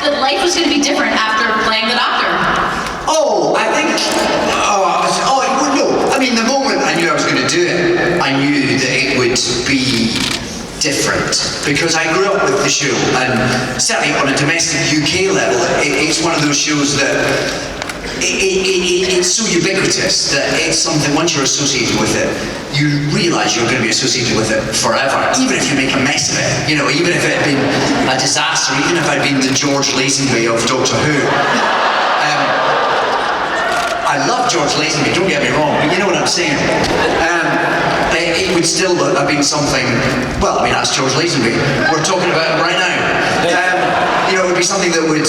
that life was going to be different after playing the Doctor? Oh, I think, no. I mean, the moment I knew I was going to do it, I knew that it would be different, because I grew up with the show, and certainly on a domestic UK level, it's one of those shows that it's so ubiquitous that it's something, once you're associated with it, you realise you're going to be associated with it forever, even if you make a mess of it, you know, even if it had been a disaster, even if I'd been the George Lazenby of Doctor Who. I love George Lazenby, don't get me wrong, but you know what I'm saying. It would still have been something, well, I mean, that's George Lazenby. We're talking about him right now. You know, it would be something that would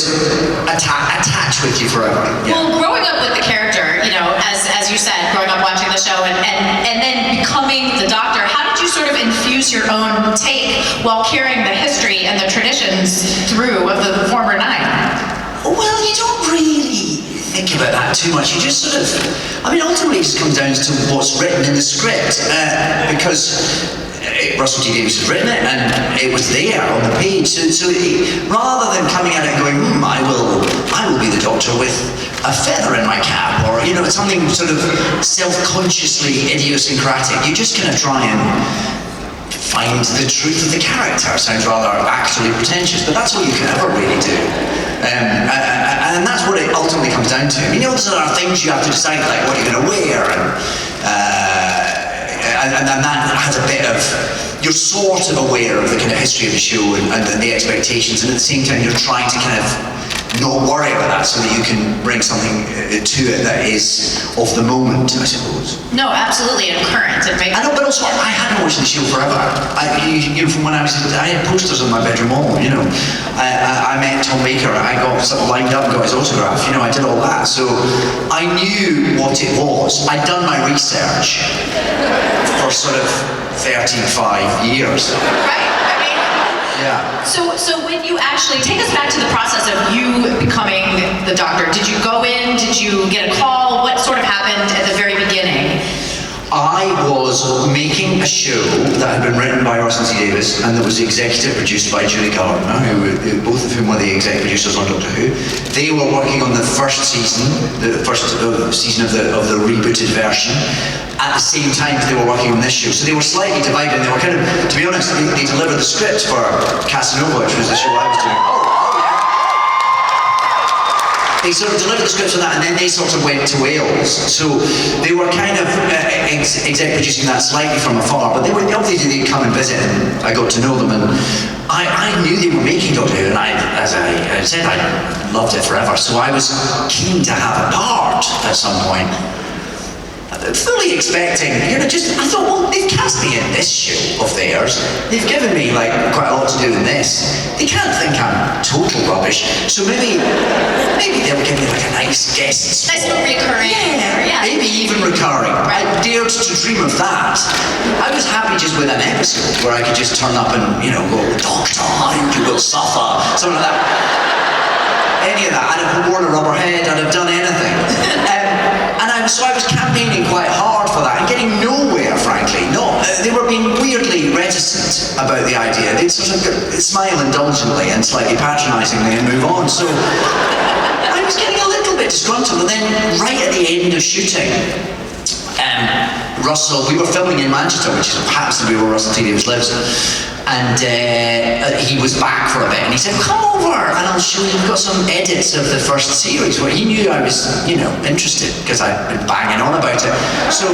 attach with you forever. Yeah. Well, growing up with the character, you know, as you said, growing up watching the show and then becoming the Doctor, how did you sort of infuse your own take while carrying the history and the traditions through of the former nine? Well, you don't really think about that too much. You just sort of, I mean, ultimately it just comes down to what's written in the script, because Russell T Davies has written it and it was there on the page. So rather than coming at it and going, I will be the Doctor with a feather in my cap, or you know, something sort of self-consciously idiosyncratic, you just kind of try and find the truth of the character. Sounds rather actually pretentious, but that's all you can ever really do. And that's what it ultimately comes down to. You know, there are things you have to decide, like what you're going to wear, and that has a bit of, you're sort of aware of the kind of history of the show and the expectations, and at the same time you're trying to kind of not worry about that so that you can bring something to it that is of the moment, I suppose. No, absolutely, and current. I know, but also I hadn't watched the show forever. You know, from when I had posters on my bedroom wall, you know. I met Tom Baker, I got sort of lined up and got his autograph, you know, I did all that. So I knew what it was. I'd done my research for sort of 35 years. Right. Yeah. So when you actually, take us back to the process of you becoming the Doctor. Did you go in, did you get a call? What sort of happened at the very beginning? I was making a show that had been written by Russell T Davies and that was executive produced by Julie Gardner, both of whom were the executive producers on Doctor Who. They were working on the first season of the rebooted version. At the same time as they were working on this show. So they were slightly divided. They were kind of, to be honest, they delivered the script for Casanova, which was the show I was doing. They sort of delivered the script for that, and then they sort of went to Wales. So they were kind of exec producing that slightly from afar, but obviously they'd come and visit, and I got to know them, and I knew they were making Doctor Who, and as I said, I loved it forever. So I was keen to have a part at some point. Fully expecting, you know, I thought, well, they've cast me in this show of theirs. They've given me, like, quite a lot to do in this. They can't think I'm total rubbish. So maybe they'll give me, like, a nice guest spot. Nice recurring. Yeah, maybe even recurring. I dared to dream of that. I was happy just with an episode where I could just turn up and, you know, go, Doctor, you will suffer. Something like that. Any of that. I'd have worn a rubber head, I'd have done anything. So I was campaigning quite hard for that and getting nowhere, frankly. They were being weirdly reticent about the idea. They'd sort of smile indulgently and slightly patronisingly and move on. So I was getting a little bit disgruntled, and then right at the end of shooting, Russell, we were filming in Manchester, which happens to be where Russell T Davies lives. And he was back for a bit, and he said, come over and I'll show you, we've got some edits of the first series, where he knew I was, you know, interested, because I'd been banging on about it. So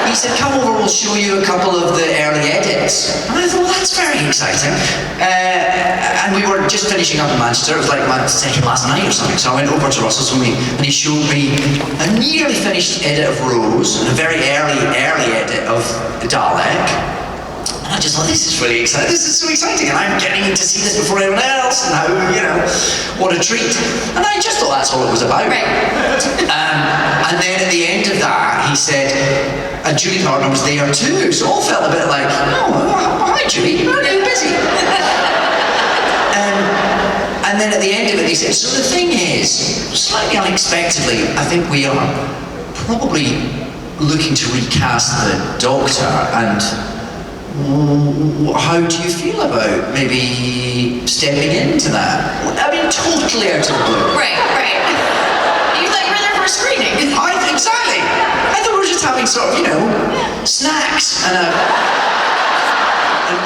he said, come over, we'll show you a couple of the early edits. And I thought, well, that's very exciting. And we were just finishing up in Manchester, it was like my second last night or something, so I went over to Russell's and he showed me a nearly finished edit of Rose, and a very early edit of Dalek. And I just thought, this is really exciting, this is so exciting, and I'm getting to see this before everyone else, and how, you know, what a treat. And I just thought that's all it was about. Right. And then at the end of that, he said, and Julie Gardner was there too, so it all felt a bit like, oh, hi Julie, you're really busy. And then at the end of it, he said, so the thing is, slightly unexpectedly, I think we are probably looking to recast the Doctor, and how do you feel about maybe stepping into that? I mean, totally out of the blue. Right. You thought you were there for a screening. Exactly. I thought we were just having sort of, snacks and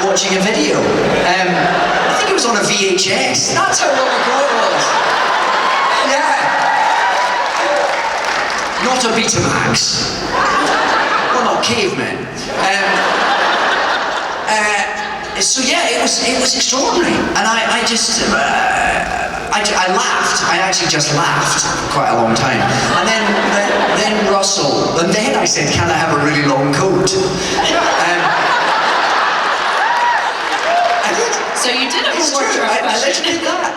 watching a video. I think it was on a VHS. That's how long ago it was. Yeah. Not a Betamax. Well, not cavemen. So yeah, it was extraordinary, and I just I laughed. I actually just laughed for quite a long time, and then Russell, and then I said, "Can I have a really long coat?" I did. So you did have a It's true. wardrobe I question. literally did that.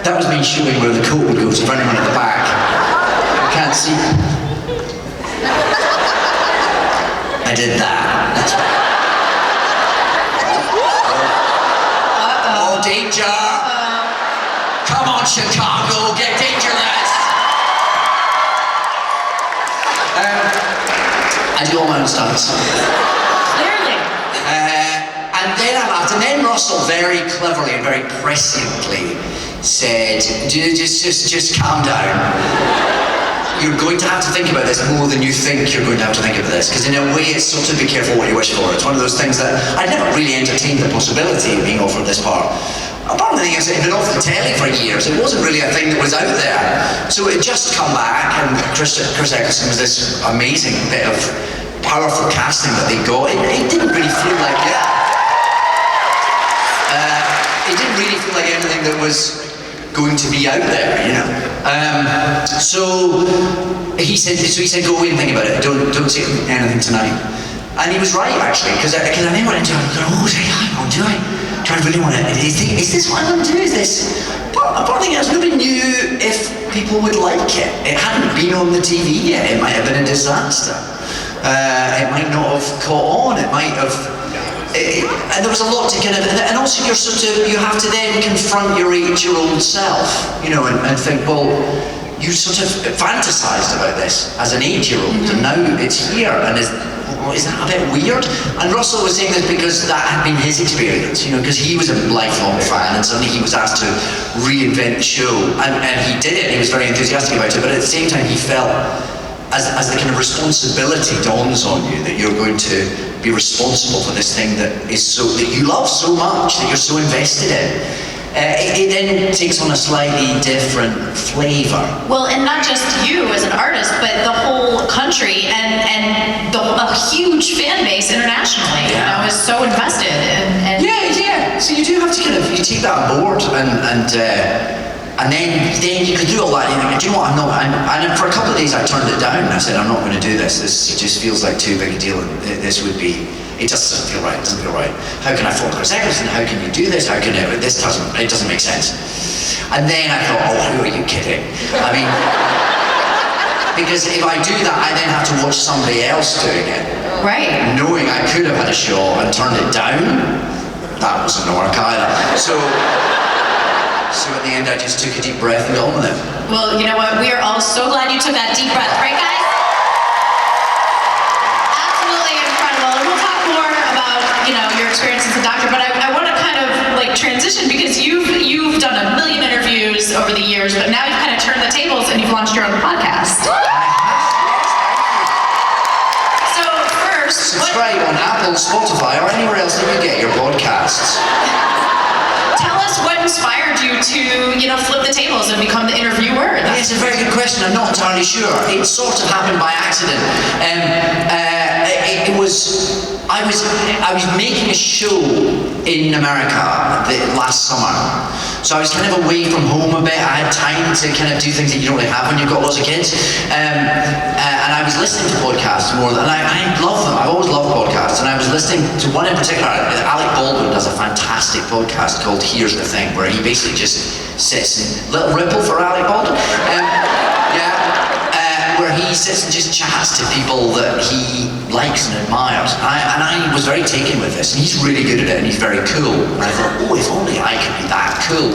That was me showing where the coat would go, so if anyone at the back can't see. I did that. That's right. Oh, danger! Come on, Chicago, get dangerous! I do all my own stunts. Clearly. And then I laughed, and then Russell very cleverly and very presciently said, just calm down. You're going to have to think about this more than you think you're going to have to think about this, because in a way it's sort of be careful what you wish for. It's one of those things that I'd never really entertained the possibility of being offered this part. Part of the thing is it had been off the telly for years. It wasn't really a thing that was out there. So it had just come back, and Chris Eccleston was this amazing bit of powerful casting that they got. It didn't really feel like it didn't really feel like anything that was going to be out there, So he said, go away and think about it. Don't say anything tonight. And he was right, actually, because I then went into it and going, do I really want to? Is this what I want to do? Is this? But part of the thing is, nobody knew if people would like it. It hadn't been on the TV yet. It might have been a disaster. It might not have caught on. It might have. And there was a lot to kind of, and also you have to then confront your 8-year-old self, and think, well, you sort of fantasized about this as an 8-year-old, and now it's here, and is that a bit weird? And Russell was saying this because that had been his experience, because he was a lifelong fan, and suddenly he was asked to reinvent the show, and he did it. He was very enthusiastic about it, but at the same time, he felt as the kind of responsibility dawns on you that you're going to be responsible for this thing that you love so much, that you're so invested in. It then takes on a slightly different flavour. Well, and not just you as an artist, but the whole country and a huge fan base internationally. Is so invested. And yeah. So you do have to you take that on board and then you could do all that. Do you know what? And for a couple of days I turned it down. I said, I'm not going to do this. This just feels like too big a deal. It just doesn't feel right. It doesn't feel right. How can I phone Chris Eccleston? How can you do this? It doesn't make sense. And then I thought, who are you kidding? I mean, because if I do that, I then have to watch somebody else doing it. Right. Knowing I could have had a shot and turned it down, that wasn't work either. So at the end, I just took a deep breath and got on with it. Well, you know what? We are all so glad you took that deep breath, right, guys? Absolutely incredible. And we'll talk more about, your experience as a doctor, but I want to kind of transition because you've done a million interviews over the years, but now you've kind of turned the tables and you've launched your own podcast. So first, subscribe on Apple, Spotify, or anywhere else that you get your podcasts. Tell us what inspired you to, flip the tables and become the interviewer. It's a very good question. I'm not entirely sure. It sort of happened by accident. I was making a show in America last summer. So I was kind of away from home a bit. I had time to kind of do things that you don't really have when you've got lots of kids. And I was listening to podcasts more and I love them. I've always loved podcasts. And I was listening to one in particular. Alec Baldwin does a fantastic podcast called Here's the Thing, where he basically just sits in little ripple for Alec Baldwin. Where he sits and just chats to people that he likes and admires. And I was very taken with this. And he's really good at it and he's very cool. And I thought, if only I could be that cool.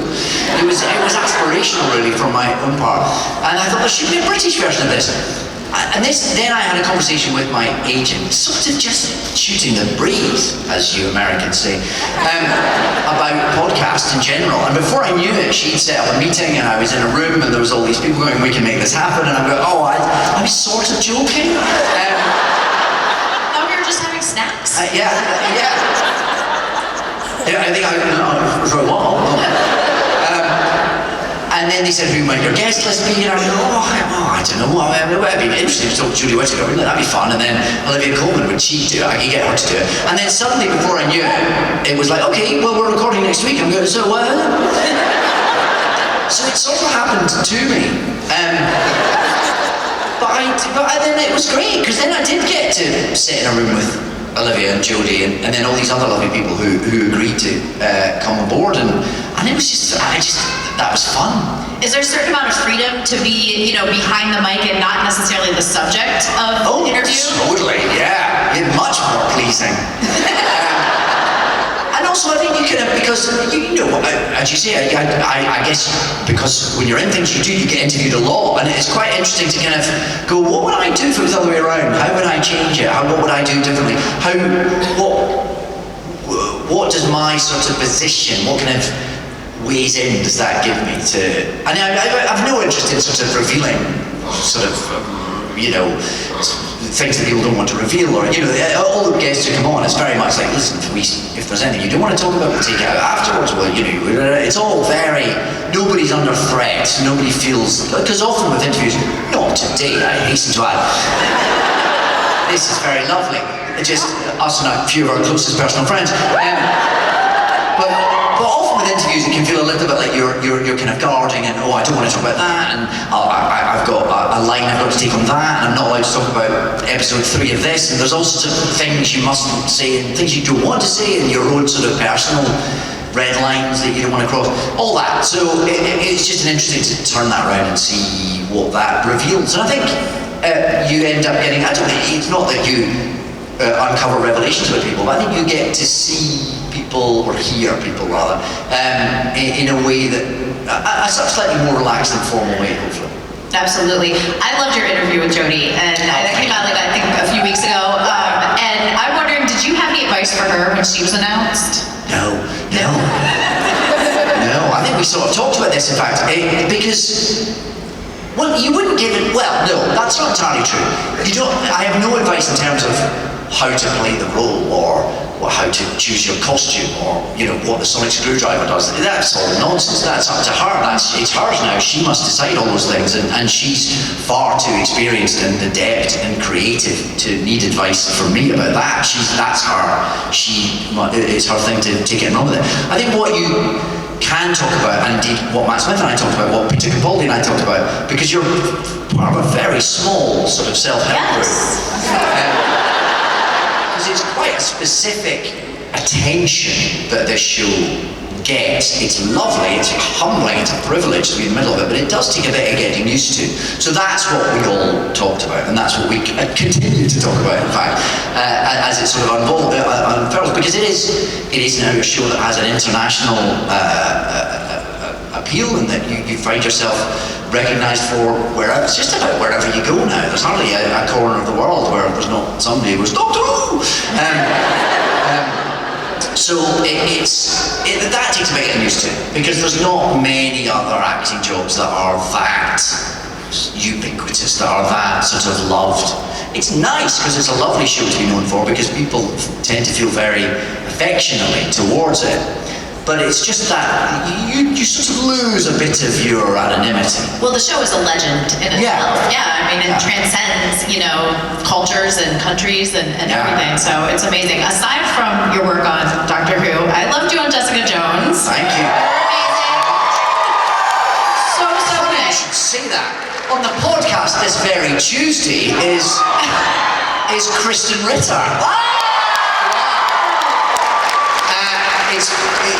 It was aspirational really from my own part. And I thought there should be a British version of this. then I had a conversation with my agent, sort of just shooting the breeze, as you Americans say, about podcasts in general. And before I knew it, she'd set up a meeting, and I was in a room, and there was all these people going, "We can make this happen," and I'm going, "Oh, I was sort of joking." Oh, we were just having snacks. Yeah. I think I for a while. And then they said, "Who might your guest list be?" And I was like, I don't know. It'd be interesting to talk to Julie Whittaker, wouldn't it? That'd be fun. And then Olivia Colman, would she do it? I could get her to do it. And then suddenly, before I knew it, it was like, "Okay, well, we're recording next week." I'm going, "So what?" So it sort of happened to me. But then it was great, because then I did get to sit in a room with Olivia and Jodie and then all these other lovely people who agreed to come on board, and it was just, that was fun. Is there a certain amount of freedom to be, behind the mic and not necessarily the subject of the interview? Totally, yeah. Much more pleasing. And also, I think you can, because, as you say, I guess, because when you're in things you do, you get interviewed a lot, and it's quite interesting to kind of go, what would I do if it was the other way around? How would I change it? What would I do differently? What does my sort of position, what kind of ways in does that give me to, and I've no interest in sort of revealing sort of, things that people don't want to reveal, or, all the guests who come on, it's very much like, listen, if there's anything you don't want to talk about, we'll take it out afterwards. Well, it's all very, nobody's under threat, nobody feels, because often with interviews, not today, I hasten to add, this is very lovely, it's just us and a few of our closest personal friends, but often with interviews it can feel a little bit like you're kind of guarding, and I don't want to talk about that, and I've got a line I've got to take on that, and I'm not allowed to talk about episode 3 of this, and there's all sorts of things you mustn't say and things you don't want to say, and your own sort of personal red lines that you don't want to cross, all that. So it's just interesting to turn that around and see what that reveals. And I think you end up getting, it's not that you uncover revelations about people, but I think you get to see people, or hear people rather, in a way that, a slightly more relaxed and formal way, hopefully. Absolutely. I loved your interview with Jodie, and that came out I think a few weeks ago, and I'm wondering, did you have any advice for her when she was announced? No. I think we sort of talked about this, in fact, because, well, you wouldn't give it, well, no, that's not entirely true. I have no advice in terms of how to play the role, or how to choose your costume, or what the sonic screwdriver does. That's all nonsense. That's up to her. It's hers now. She must decide all those things, and she's far too experienced and adept and creative to need advice from me about that. That's her. It's her thing to take it and run with it. I think what you can talk about, and indeed what Matt Smith and I talked about, what Peter Capaldi and I talked about, because you're part of a very small sort of self-help group. Because it's quite a specific attention that this show gets. It's lovely, it's humbling, it's a privilege to be in the middle of it, but it does take a bit of getting used to. So that's what we all talked about, and that's what we continue to talk about, in fact, as it sort of unfurls, because it is now a show that has an international appeal, and that you find yourself recognised for it's just about wherever you go now. There's hardly a corner of the world where there's not somebody who goes, Doctor Who! So that takes a bit getting used to, because there's not many other acting jobs that are that ubiquitous, that are that sort of loved. It's nice because it's a lovely show to be known for, because people tend to feel very affectionately towards it. But it's just that you sort of lose a bit of your anonymity. Well, the show is a legend in itself. Yeah, I mean, it transcends, cultures and countries and everything. So it's amazing. Aside from your work on Doctor Who, I loved you on Jessica Jones. Thank you. So good. You should say that. On the podcast this very Tuesday is Kristen Ritter.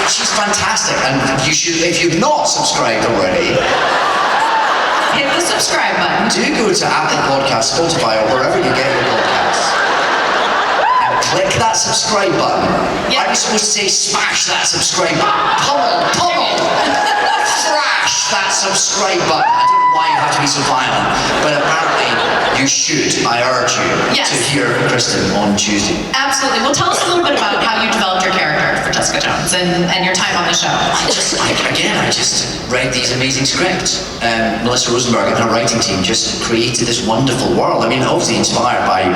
She's fantastic, and you should, if you've not subscribed already, hit the subscribe button. Do go to Apple Podcasts, Spotify, or wherever you get your podcasts, and click that subscribe button. Yep. I was supposed to say smash that subscribe button. Pummel, thrash that subscribe button. I don't know why you have to be so violent, but apparently you should. I urge you to hear Kristen on Tuesday. Absolutely. Well, tell us a little bit about how you developed your character for Jessica Jones and your time on the show. I just read these amazing scripts. Melissa Rosenberg and her writing team just created this wonderful world. I mean, obviously inspired by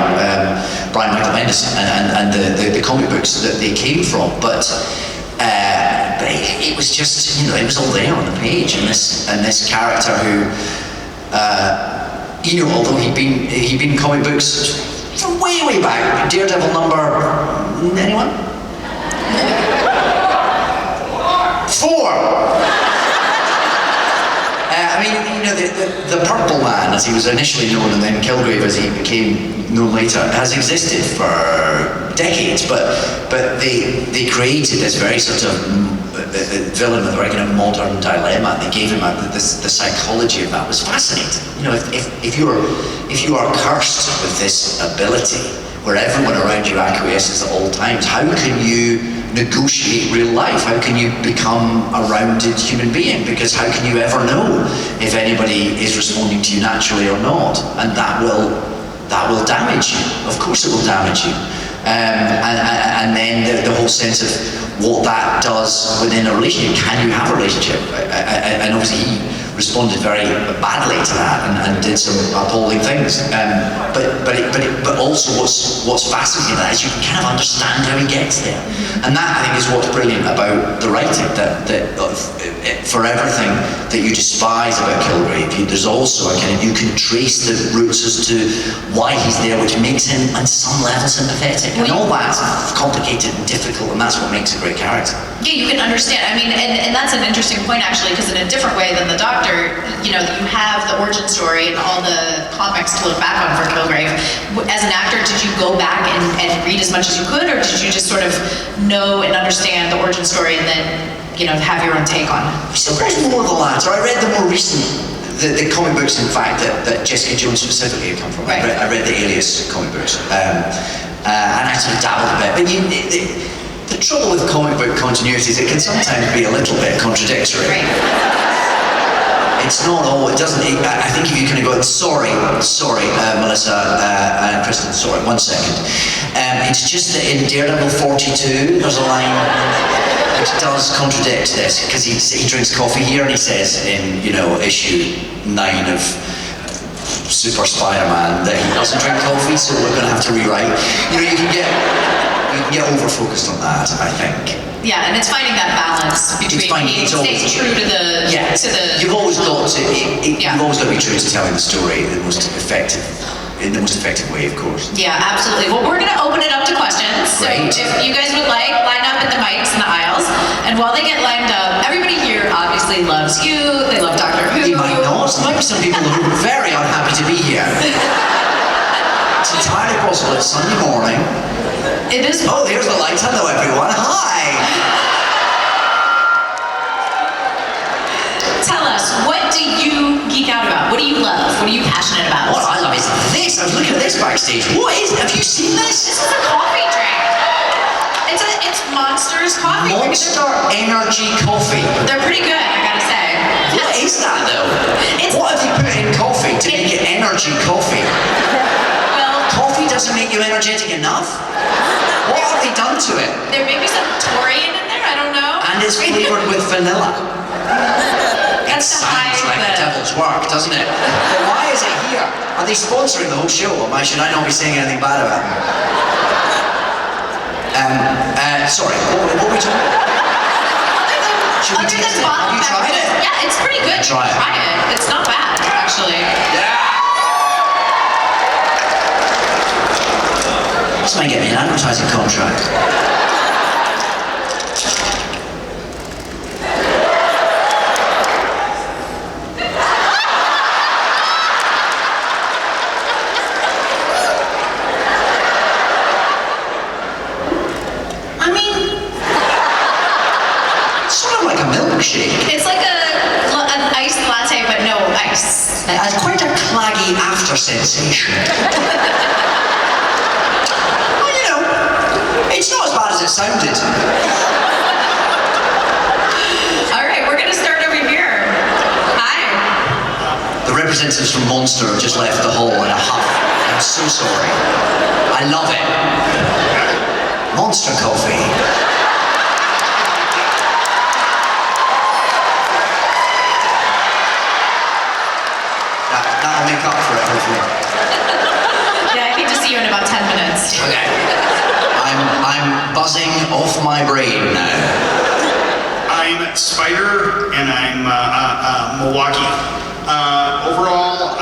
Brian Michael Bendis and the comic books that they came from, but it was just, it was all there on the page, and this character who, although he'd been in comic books from way back. Daredevil number, anyone? 4. The Purple Man, as he was initially known, and then Kilgrave, as he became known later, has existed for decades. But they created this very sort of villain with a very kind of modern dilemma. They gave him the psychology of that was fascinating. If you are cursed with this ability, where everyone around you acquiesces at all times, how can you negotiate real life? How can you become a rounded human being? Because how can you ever know if anybody is responding to you naturally or not? And that will damage you. Of course it will damage you. And then the whole sense of what that does within a relationship. Can you have a relationship? And obviously he responded very badly to that and did some appalling things. But also what's fascinating about that is you can kind of understand how he gets there. And that, I think, is what's brilliant about the writing, that for everything that you despise about Kilgrave, there's also a kind of, you can trace the roots as to why he's there, which makes him on some level sympathetic. And all that's complicated and difficult, and that's what makes a great character. Yeah, you can understand. I mean, and that's an interesting point, actually, because in a different way than the Doctor, you have the origin story and all the comics to look back on for Kilgrave. As an actor, did you go back and read as much as you could, or did you just sort of know and understand the origin story and then, have your own take on it? I suppose more the latter. I read the more recent, the comic books, in fact, that Jessica Jones specifically had come from. Right. I read the Alias comic books, and I sort of dabbled a bit. But the trouble with comic book continuity is it can sometimes be a little bit contradictory. Right. It's not all, it doesn't, I think if you kind of go, sorry, Melissa and Kristen, sorry, 1 second. It's just that in Daredevil 42, there's a line which does contradict this, because he drinks coffee here and he says in, issue 9 of Super Spider-Man that he doesn't drink coffee, so we're going to have to rewrite. You can get over-focused on that, I think. Yeah, and it's finding that balance between being staying true to the You've always got to be true to telling the story in the most effective way, of course. Yeah, absolutely. Well, we're going to open it up to questions. Great. So if you guys would like, line up at the mics in the aisles. And while they get lined up, everybody here obviously loves you. They love Doctor Who. They might not. There might be some people who are very unhappy to be here. It's entirely possible. It's Sunday morning. It is. Oh, there's the lights. Hello, everyone. Hi. Tell us, what do you geek out about? What do you love? What are you passionate about? What I love is this. I was looking at this backstage. What is it? Have you seen this? This is a coffee drink. It's Monster's coffee. Monster Energy Coffee. They're pretty good, I gotta say. What is that, though? What have you put in coffee to make it energy coffee? Well, coffee doesn't make you energetic enough? What have they done to it? There may be some taurine in there, I don't know. And it's flavored with vanilla. It sounds like the devil's work, doesn't it? But why is it here? Are they sponsoring the whole show, or should I not be saying anything bad about them? Sorry, what were we talking about? Should we taste it? Have you tried it? Yeah, it's pretty good. Try it. It's not bad, actually. Yeah! This might get me an advertising contract. It's like an iced latte, but no ice. It has quite a claggy after sensation. Well, it's not as bad as it sounded. All right, we're gonna start over here. Hi. representatives from Monster have just left the hall in a huff. I'm so sorry. I love it. Monster coffee. That'll make up for it, hopefully. Yeah, I think to see you in about 10 minutes. Okay. I'm buzzing off my brain now. I'm Spider, and I'm Milwaukee. Overall,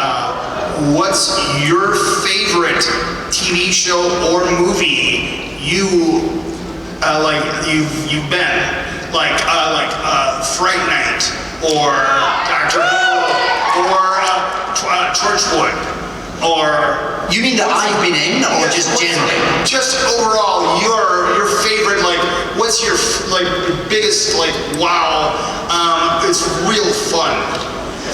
what's your favorite TV show or movie you've been? Like Fright Night, or Doctor Who, or Torchwood, or... You mean that I've been in, or just generally? Just overall, your favorite, what's your biggest, wow, it's real fun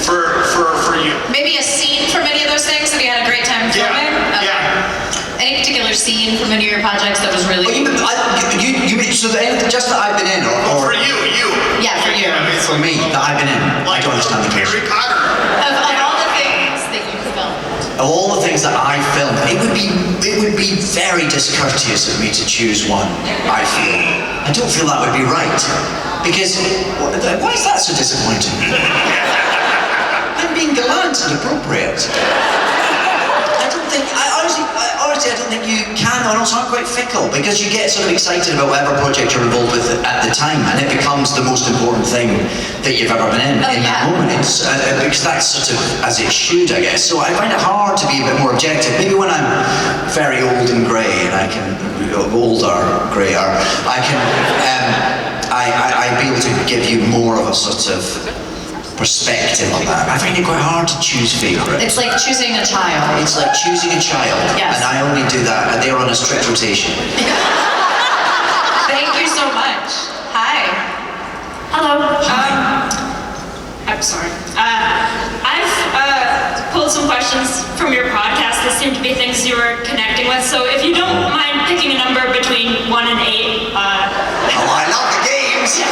for you. Maybe a scene from any of those things that you had a great time filming? Yeah. Any particular scene from any of your projects that was really... Oh, you mean so just that I've been in, or For you. Yeah, for you. For me, that I've been in. I don't understand the question. Harry Potter. Of all the things that you filmed. Of all the things that I filmed, it would be very discourteous of me to choose one, I feel. I don't feel that would be right. Because, why is that so disappointing? I'm being gallant and appropriate. Honestly, I don't think you can, and also I'm quite fickle, because you get sort of excited about whatever project you're involved with at the time, and it becomes the most important thing that you've ever been in that moment. It's, because that's sort of as it should, I guess. So I find it hard to be a bit more objective. Maybe when I'm very old and grey, and I can, older, greyer, I can, I'd be able to give you more of a sort of perspective on that. I find it quite hard to choose favourite. It's like choosing a child. It's like choosing a child, yes. And I only do that, and they're on a strict rotation. Thank you so much. Hi. Hello. I'm sorry. I've pulled some questions from your podcast that seem to be things you were connecting with. So if you don't mind picking a number between 1 and 8. Oh, I love the games. Yes.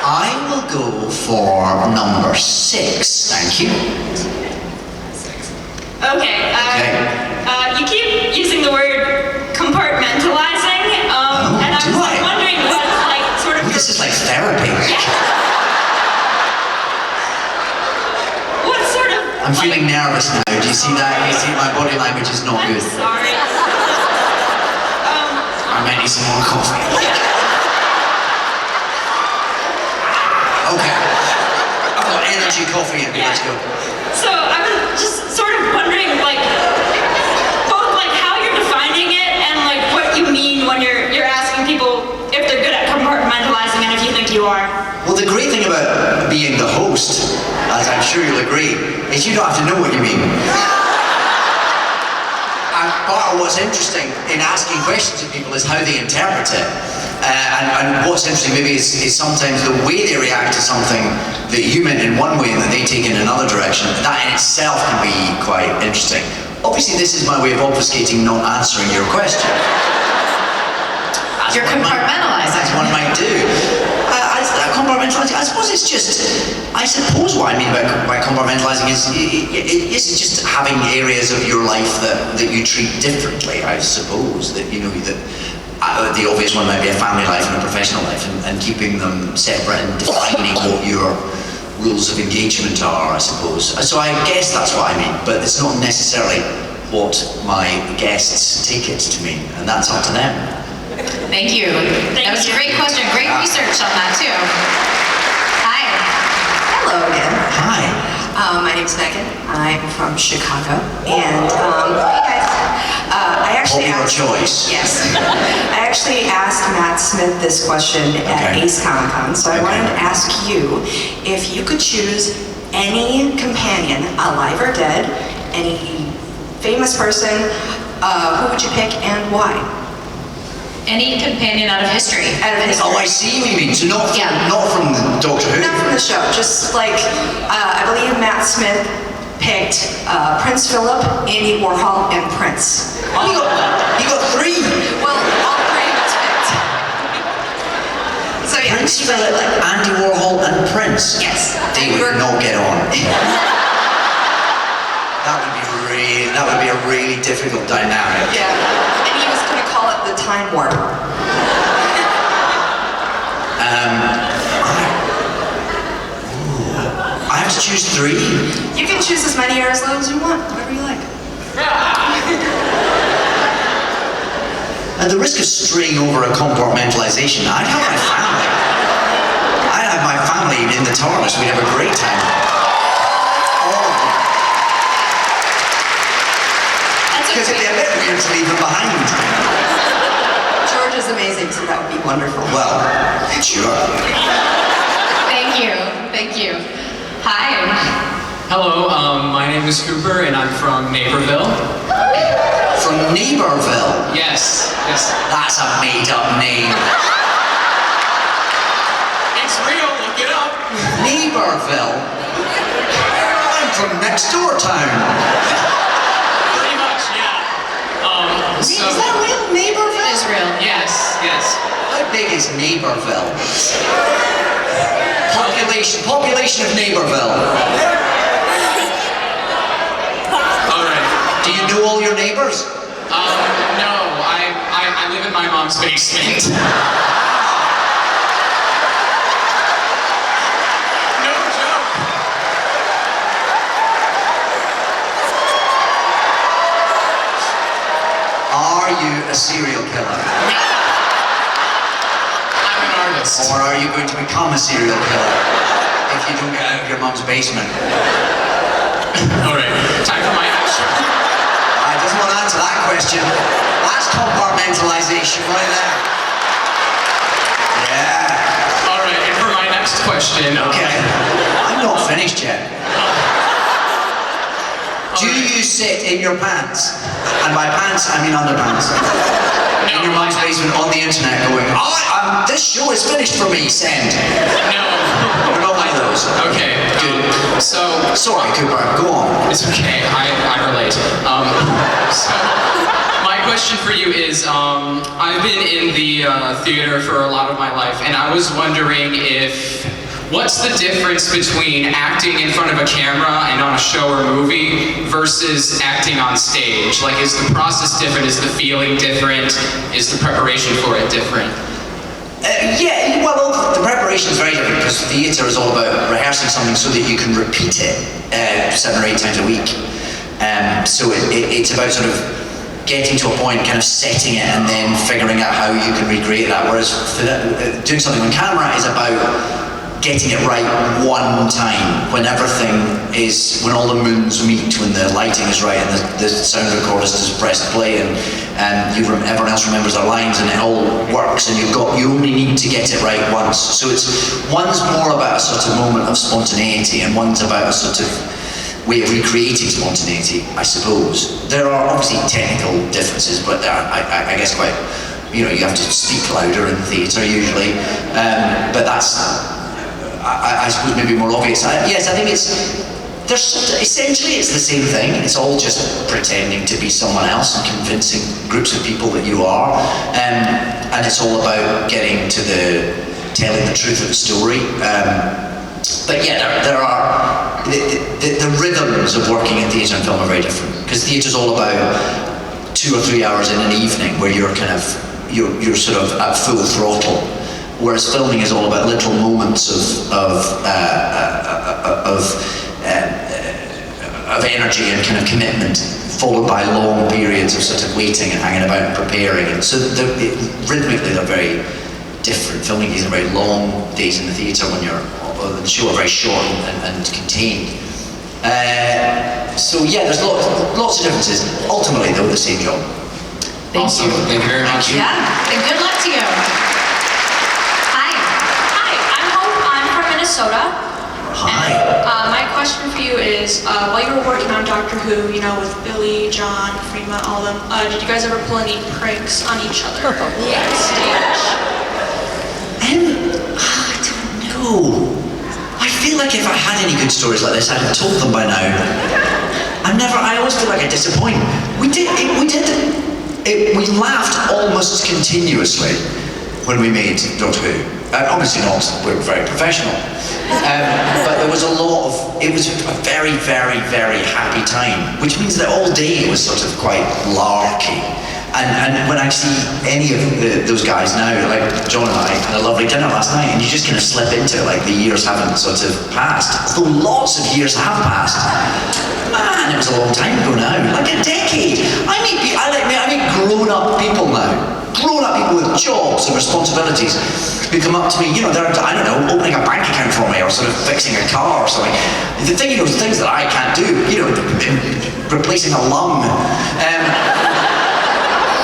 I will go for number 6, thank you. Okay. You keep using the word compartmentalizing, and I was wondering what, sort of... This is like therapy. Yeah. What sort of... I'm feeling nervous now. Do you see that? You see my body language is not I'm good. sorry. I might need some more coffee. Okay. I've got energy coffee in me, let's go. So I was just sort of wondering, both how you're defining it and what you mean when you're asking people if they're good at compartmentalizing and if you think you are. Well, the great thing about being the host, as I'm sure you'll agree, is you don't have to know what you mean. And part of what's interesting in asking questions of people is how they interpret it. And what's interesting maybe is sometimes the way they react to something that you meant in one way and that they take in another direction. That in itself can be quite interesting. Obviously, this is my way of obfuscating not answering your question. You're compartmentalizing. As one might do. Compartmentalizing, I suppose it's just, what I mean by compartmentalizing is just having areas of your life that you treat differently, I suppose. That, the obvious one might be a family life and a professional life, and keeping them separate and defining what your rules of engagement are, I suppose. So I guess that's what I mean, but it's not necessarily what my guests take it to mean, and that's up to them. Thank you. That was a great question. Great research on that, too. Hi. Hello again. Hi. My name's Megan. I'm from Chicago. And, hey guys. I actually Popular asked... choice. Yes. I actually asked Matt Smith this question at Ace Comic Con, so I wanted to ask you if you could choose any companion, alive or dead, any famous person, who would you pick and why? Any companion out of history. Oh, I see what you mean. So not from the Doctor Who? Not from the show, just I believe Matt Smith picked Prince Philip, Andy Warhol, and Prince. Oh, you got 3? Well, all 3 of us picked. So yeah. Prince Philip, Andy Warhol, and Prince? Yes. They would not get on. difficult dynamic. Yeah. And he was going to call it the time warp. I have to choose 3. You can choose as many or as little as you want, whatever you like. At the risk of straying over a compartmentalization, I'd have my family. I'd have my family in the TARDIS. We'd have a great time. All of them. Because it'd be a bit weird to leave them behind. George is amazing, so that would be wonderful. Well, sure. Thank you. Thank you. Hi. Hello, my name is Cooper and I'm from Naperville. From Naperville? Yes, yes. That's a made-up name. It's real, look it up. Naperville? I'm from next door town. Pretty much, yeah. Is that real, Naperville? It is real. Yes, yes. How big is Naperville? Population of Naperville. All right. Do you know all your neighbors? No, I live in my mom's basement. No joke. Are you a serial killer? I'm an artist. Or are you going to become a serial killer if you don't get out of your mom's basement? All right, time for my action. I just want to answer that question. That's compartmentalization right there. Yeah. All right, and for my next question. Okay. I'm not finished yet. Do you sit in your pants? And by pants, I mean underpants. In your mom's basement on the internet going, this show is finished for me, send. No. You're not one of those. Okay, good. So, Sorry, Cooper, go on. it's okay, I relate. So, my question for you is, I've been in the theater for a lot of my life, and I was wondering what's the difference between acting in front of a camera and on a show or movie versus acting on stage? Like, is the process different? Is the feeling different? Is the preparation for it different? Yeah, well, the preparation is very different because theatre is all about rehearsing something so that you can repeat it 7 or 8 times a week. So it's about sort of getting to a point, kind of setting it, and then figuring out how you can recreate that. Whereas doing something on camera is about getting it right one time, when all the moons meet, when the lighting is right and the sound recordist has pressed play and everyone else remembers their lines and it all works, and you only need to get it right once. So one's more about a sort of moment of spontaneity and one's about a sort of way of recreating spontaneity, I suppose. There are obviously technical differences, but I guess quite, you have to speak louder in theatre usually, but that's, I suppose, maybe more obvious. Yes, I think essentially it's the same thing. It's all just pretending to be someone else and convincing groups of people that you are, and it's all about getting to telling the truth of the story. But yeah, there are the rhythms of working in theatre and film are very different, because theatre's all about 2 or 3 hours in an evening where you're sort of at full throttle. Whereas filming is all about little moments of energy and kind of commitment, followed by long periods of sort of waiting and hanging about and preparing. And so rhythmically they're very different. Filming days are very long days in the theatre, when the show are very short and contained. So yeah, there's lots of differences. Ultimately, though, the same job. Awesome. Thank you very much. Yeah, and good luck to you. Hi. Hi, I'm Hope. I'm from Minnesota. Hi. And, my question for you is, while you were working on Doctor Who, with Billy, John, Freema, all of them, did you guys ever pull any pranks on each other backstage? I don't know. I feel like if I had any good stories like this, I'd have told them by now. I always feel like I disappoint. We laughed almost continuously when we made Doctor Who. Obviously not, we're very professional. But there was it was a very very, very, very happy time, which means that all day it was sort of quite larky. And when I see any of those guys now, like John and I had a lovely dinner last night, and you just kind of slip into it like the years haven't sort of passed. Although lots of years have passed. Man, it was a long time ago now, like a decade. I meet grown-up people now. Grown-up people with jobs and responsibilities who come up to me, you know, they're, I don't know, opening a bank account for me or sort of fixing a car or something. The thing, you know, things that I can't do, you know, replacing a lung.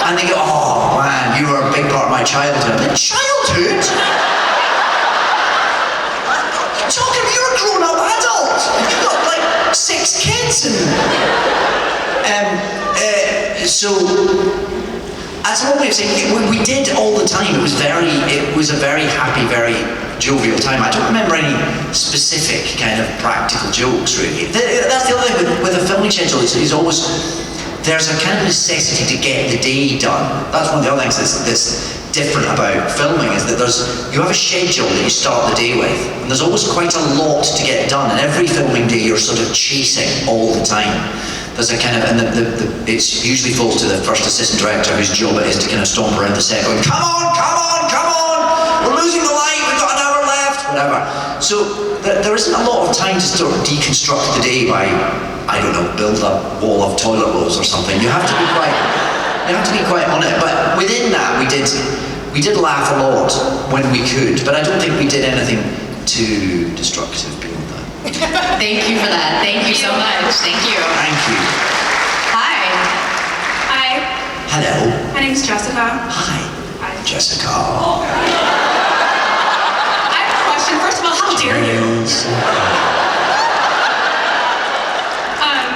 And they go, oh man, you were a big part of my childhood. The childhood? You're talking, you're a grown-up adult. You've got like 6 kids and so as a way of saying, we did all the time. It was a very happy, very jovial time. I don't remember any specific kind of practical jokes really. That's the other thing with a filming schedule. Is always there's a kind of necessity to get the day done. That's one of the other things that's different about filming, is that you have a schedule that you start the day with, and there's always quite a lot to get done, and every filming day you're sort of chasing all the time. There's a kind of, and it's usually falls to the first assistant director whose job it is to kind of stomp around the set going, come on, come on, come on, we're losing the light, we've got an hour left, whatever. So there isn't a lot of time to sort of deconstruct the day by, I don't know, build a wall of toilet rolls or something. You have to be quite on it. But within that, we did laugh a lot when we could. But I don't think we did anything too destructive beyond that. Thank you for that. Thank you so much. Thank you. Thank you. Hi. Hi, Hello. my name's Jessica. Hi. Hi. Jessica. I have a question. First of all, how dare you?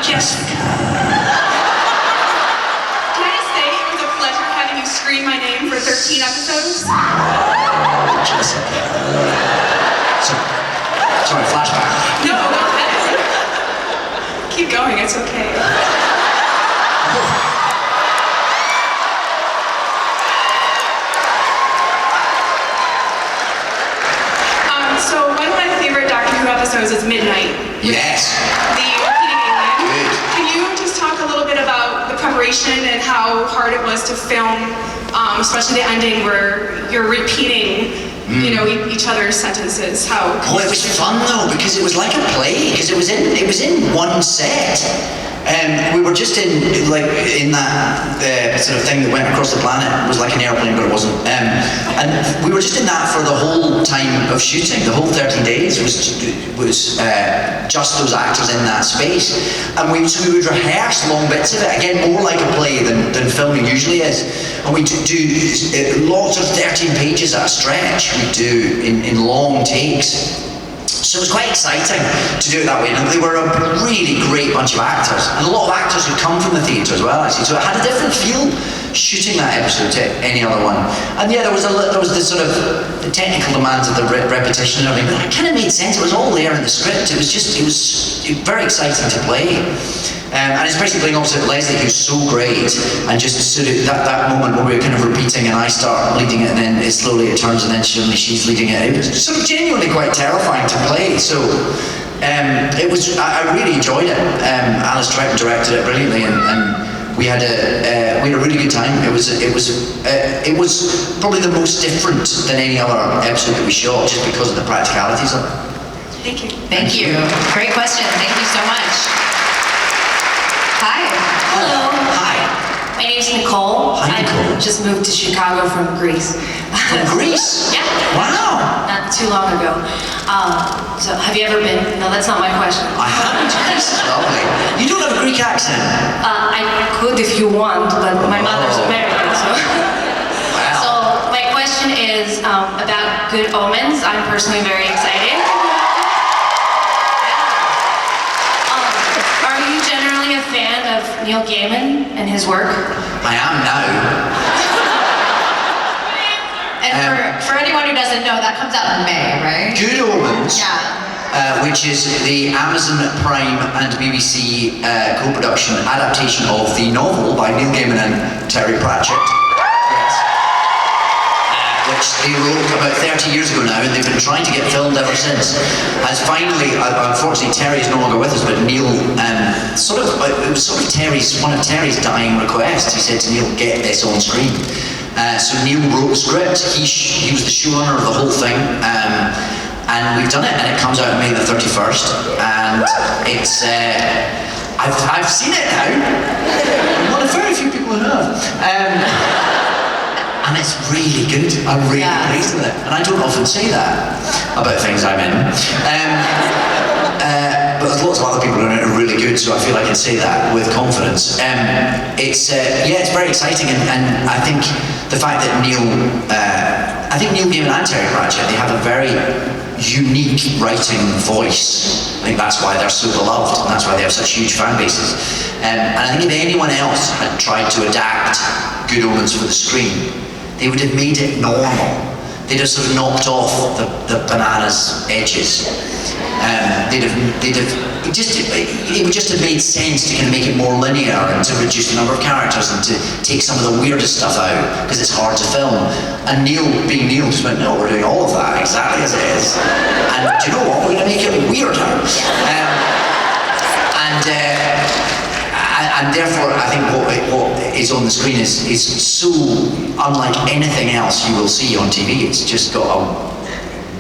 Jessica. Can I just say it was a pleasure having you scream my name for 13 episodes? Jessica. Sorry, flashback. No, go ahead. Keep going, it's okay. So one of my favorite Doctor Who episodes is Midnight. Yes. The repeating alien. Good. Can you just talk a little bit about the preparation and how hard it was to film, especially the ending where you're repeating, you know, each other's sentences? How? Oh, it was fun though, because it was like a play, because it was in one set. We were just in that sort of thing that went across the planet. It was like an airplane, but it wasn't. And we were just in that for the whole time of shooting. The whole 13 days was just those actors in that space. And we would rehearse long bits of it, again, more like a play than filming usually is. And we do lots of 13 pages at a stretch. We do in long takes. So it was quite exciting to do it that way, and they were a really great bunch of actors, and a lot of actors who come from the theatre as well, actually. So it had a different feel shooting that episode to any other one. And yeah, there was this sort of the technical demands of the repetition and everything, but it kind of made sense. It was all there in the script. It was very exciting to play. And especially playing opposite Leslie, who's so great, and just sort of that moment where we're kind of repeating and I start leading it, and then slowly it turns, and then suddenly she's leading it. It was sort of genuinely quite terrifying to play. So I really enjoyed it. Alice Troughton directed it brilliantly, and we had a really good time. It was probably the most different than any other episode that we shot, just because of the practicalities of it. Thank you. Thank you. Great question. Thank you so much. Hi. Hello. Hi. My name's Nicole. Hi, Nicole. I just moved to Chicago from Greece. From Greece? Yeah. Wow. Not too long ago. So have you ever been? No, that's not my question. I haven't. Greece is lovely. You don't have a Greek accent. I could if you want, but my mother's American, so. Wow. So my question is about Good Omens. I'm personally very excited. Are you generally a fan of Neil Gaiman and his work? I am now. And for anyone who doesn't know, that comes out in May, right? Good Omens, Yeah. which is the Amazon Prime and BBC co-production adaptation of the novel by Neil Gaiman and Terry Pratchett. Yes. which they wrote about 30 years ago now, and they've been trying to get filmed ever since. Has finally, unfortunately, Terry is no longer with us, but Neil, it was sort of one of Terry's dying requests. He said to Neil, "Get this on screen." So Neil wrote the script. He was the showrunner of the whole thing, and we've done it, and it comes out May the 31st, and it's. I've seen it now. I'm one of very few people who have. And it's really good. I'm really pleased with it. And I don't often say that about things I'm in. But there's lots of other people who are in it are really good, so I feel I can say that with confidence. It's very exciting, and I think the fact that Neil Gaiman and Terry Pratchett, they have a very unique writing voice. I think that's why they're so beloved, and that's why they have such huge fan bases. And I think if anyone else had tried to adapt Good Omens for the screen, they would have made it normal. They'd have sort of knocked off the bananas edges. It would just have made sense to kind of make it more linear and to reduce the number of characters and to take some of the weirdest stuff out because it's hard to film. And Neil, being Neil, just went, "No, we're doing all of that exactly as it is. And do you know what? We're going to make it weirder." And therefore, I think what is on the screen is so unlike anything else you will see on TV. It's just got a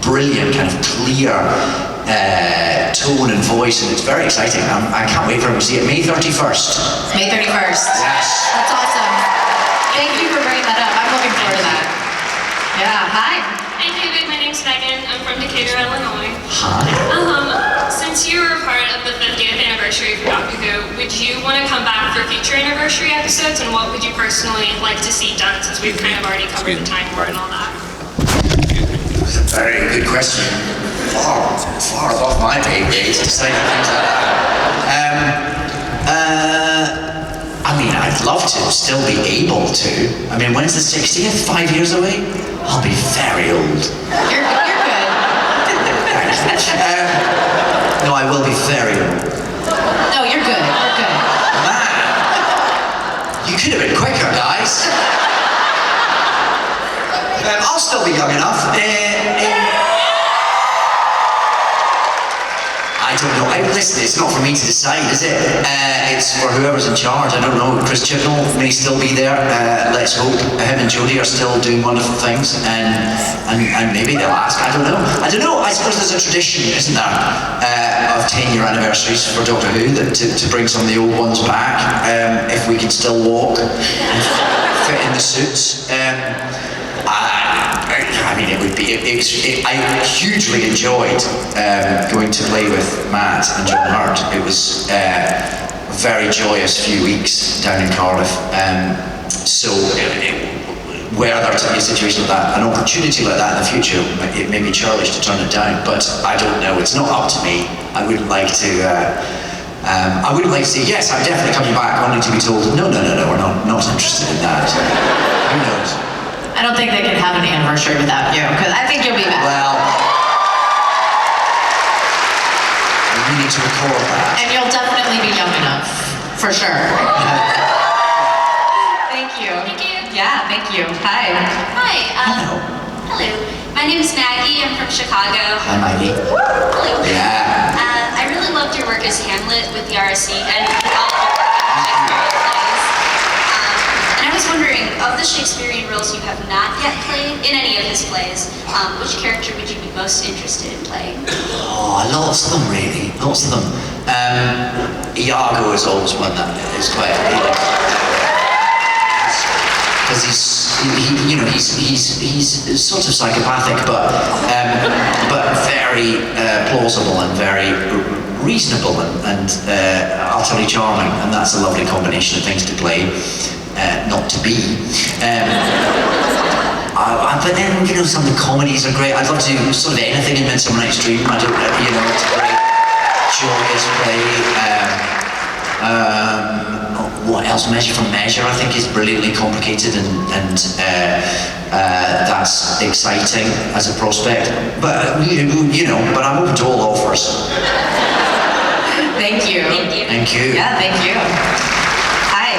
brilliant, kind of clear tone and voice, and it's very exciting. I can't wait for everyone to see it. May 31st. May 31st. Yes. That's awesome. Thank you for bringing that up. I'm looking forward to that. Yeah, hi. Hi David, my name's Megan. I'm from Decatur, Illinois. Hi. Since you were part of the 50th anniversary for Doctor Who, would you want to come back for future anniversary episodes, and what would you personally like to see done, since we've kind of already covered the Time War and all that? Very good question. Far above my pay grade to say things like that. I mean, I'd love to still be able to. I mean, when's the 60th? 5 years away? I'll be very old. You're good. No, I will be very old. No, you're good. You're good. Man, you could have been quicker, guys. I'll still be young enough. I don't know. Listen, it's not for me to decide, is it? It's for whoever's in charge. I don't know. Chris Chibnall may still be there. Let's hope. Him and Jodie are still doing wonderful things, and maybe they'll ask. I don't know. I suppose there's a tradition, isn't there, of 10-year anniversaries for Doctor Who to bring some of the old ones back, if we can still walk and fit in the suits. I mean, I hugely enjoyed going to play with Matt and John Hurt. It was a very joyous few weeks down in Cardiff. Were there to be a situation like that, an opportunity like that in the future, it may be churlish to turn it down, but I don't know. It's not up to me. I wouldn't like to say, yes, I'm definitely coming back, only to be told, no, we're not interested in that. Who knows? I don't think they can have an anniversary without you, because I think you'll be back. Well, we need to record that. And you'll definitely be young enough, for sure. Thank you. Thank you. Yeah, thank you. Hi. Hi. Hello. Hello. My name is Maggie. I'm from Chicago. Hi, Maggie. Hello. Yeah. I really loved your work as Hamlet with the RSC and all of your work on Shakespearean plays. And I was wondering, of the Shakespearean roles you have not yet played in any of his plays, which character would you be most interested in playing? Oh, lots of them, really. Lots of them. Iago is always one that is quite appealing. Because he's sort of psychopathic, but very plausible and very reasonable and utterly charming, and that's a lovely combination of things to play. Not to be. But then, some of the comedies are great. I'd love to do sort of anything in Midsummer Night's Dream. I don't, it's a great, joyous play. What else? Measure for Measure, I think, is brilliantly complicated and that's exciting as a prospect. But, but I'm open to all offers. Thank you. Thank you. Thank you. Yeah, thank you. Hi.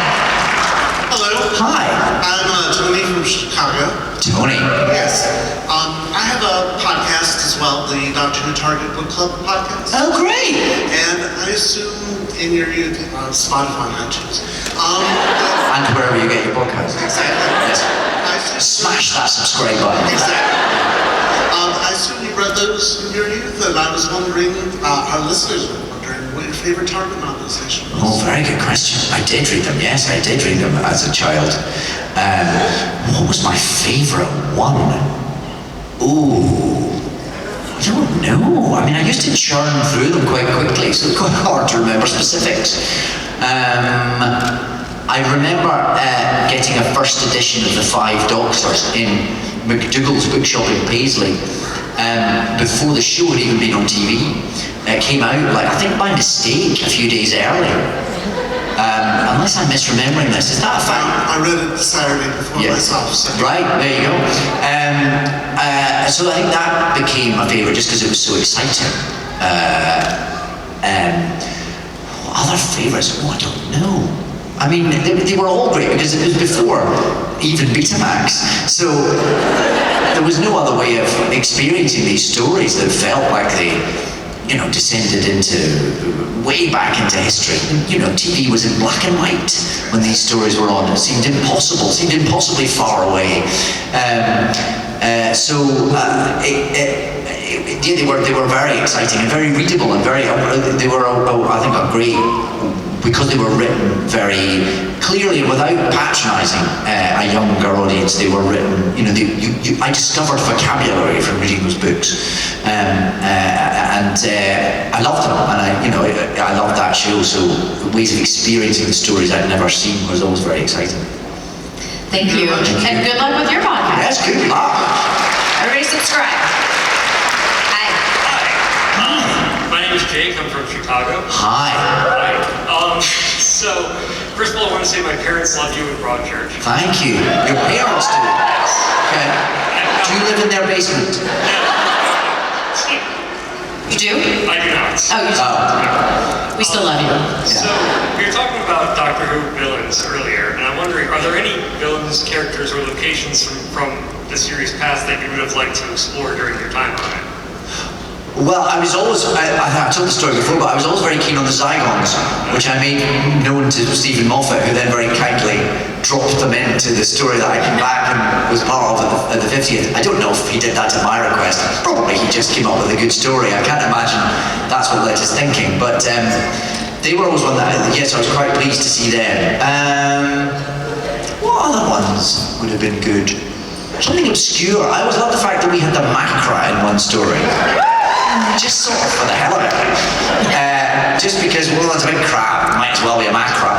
Hello. Hi. I'm Tony from Chicago. Tony. Yes. I have a podcast as well, the Dr. Who Target Book Club podcast. Oh, great. And I assume in your youth, Spotify, iTunes. And wherever you get your podcast. Exactly. Yes. I assume- Smash that subscribe button. Exactly. I assume you read those in your youth, and I was wondering, our listeners were wondering what your favorite Target novelization was. Oh, very good question. I did read them, yes, I did read them as a child. What was my favourite one? Ooh, I don't know. I mean, I used to churn through them quite quickly, so it's quite hard to remember specifics. I remember getting a first edition of The Five Doctors in McDougall's bookshop in Paisley before the show had even been on TV. It came out, like, I think by mistake, a few days early. Unless I'm misremembering this, is that a fact? I read it the Saturday before myself. So. Right, there you go. So I think that became my favourite just because it was so exciting. Other favourites? Oh, I don't know. I mean, they were all great because it was before even Betamax. So there was no other way of experiencing these stories that felt like they, you know, descended into way back into history. You know, TV was in black and white when these stories were on. It seemed impossible, seemed impossibly far away. Yeah, they were very exciting and very readable and very. They were, I think, a great. Because they were written very clearly and without patronising a younger audience. They were written, you know, I discovered vocabulary from reading those books, and I loved them, and I loved that show. So ways of experiencing the stories I'd never seen was always very exciting. Thank you. And good luck with your podcast. Yes, good luck. Everybody subscribe. Hi. My name is Jake. I'm from Chicago. Hi. Hi. So, first of all, I want to say my parents love you in Broadchurch. Thank you. Your parents do. Okay. Do you live in their basement? You do? I do not. Oh, you do. We still love you. So, we were talking about Doctor Who villains earlier, and I'm wondering, are there any villains, characters, or locations from the series past that you would have liked to explore during your time on it? Well, I was always, I told the story before, but I was always very keen on the Zygons, which I made known to Stephen Moffat, who then very kindly dropped them into the story that I came back and was part of at the 50th. I don't know if he did that at my request. Probably he just came up with a good story. I can't imagine that's what led his thinking, but they were always one that, yes, I was quite pleased to see them. What other ones would have been good? Something obscure. I always loved the fact that we had the Macra in one story. Just sort of for the hell of it. Just because, well, it's a big crab, might as well be a Macra.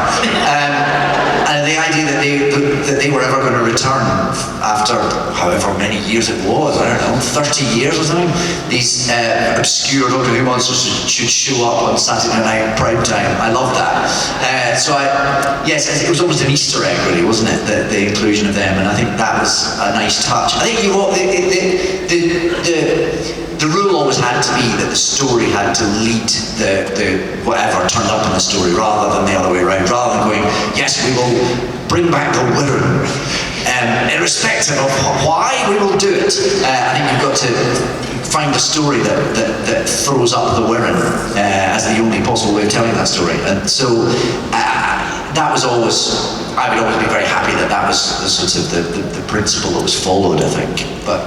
And the idea that they were ever going to return after however many years it was, I don't know, 30 years or something, these obscure Doctor Who monsters should show up on Saturday night prime time. I love that. Yes, it was almost an Easter egg, really, wasn't it? The inclusion of them, and I think that was a nice touch. I think the rule always had to be that the story had to lead the whatever turned up in the story, rather than the other way around. Rather than going, yes, we will bring back the Wirren, irrespective of why, we will do it. I think you've got to find a story that throws up the Wirren as the only possible way of telling that story. And so that was always. I would always be very happy that was the sort of the principle that was followed, I think. But